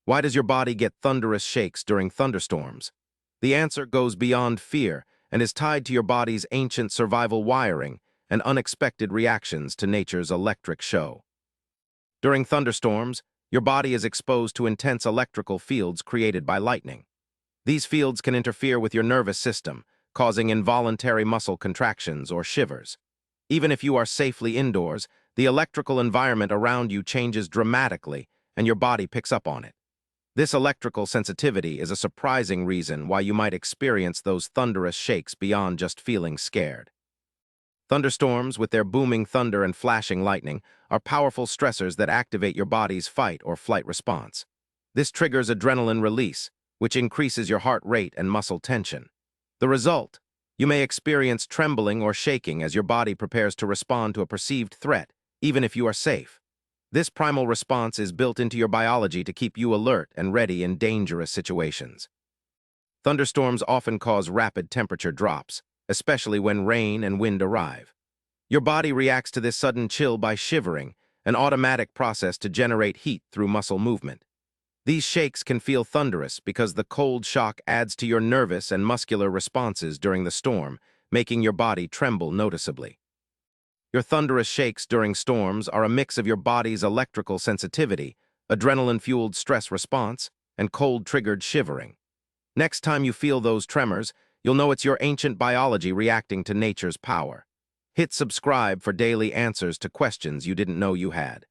Why does your body get thunderous shakes during thunderstorms? The answer goes beyond fear and is tied to your body's ancient survival wiring and unexpected reactions to nature's electric show. During thunderstorms, your body is exposed to intense electrical fields created by lightning. These fields can interfere with your nervous system, causing involuntary muscle contractions or shivers. Even if you are safely indoors, the electrical environment around you changes dramatically, and your body picks up on it. This electrical sensitivity is a surprising reason why you might experience those thunderous shakes beyond just feeling scared. Thunderstorms, with their booming thunder and flashing lightning, are powerful stressors that activate your body's fight or flight response. This triggers adrenaline release, which increases your heart rate and muscle tension. The result: you may experience trembling or shaking as your body prepares to respond to a perceived threat, even if you are safe. This primal response is built into your biology to keep you alert and ready in dangerous situations. Thunderstorms often cause rapid temperature drops, especially when rain and wind arrive. Your body reacts to this sudden chill by shivering, an automatic process to generate heat through muscle movement. These shakes can feel thunderous because the cold shock adds to your nervous and muscular responses during the storm, making your body tremble noticeably. Your thunderous shakes during storms are a mix of your body's electrical sensitivity, adrenaline-fueled stress response, and cold-triggered shivering. Next time you feel those tremors, you'll know it's your ancient biology reacting to nature's power. Hit subscribe for daily answers to questions you didn't know you had.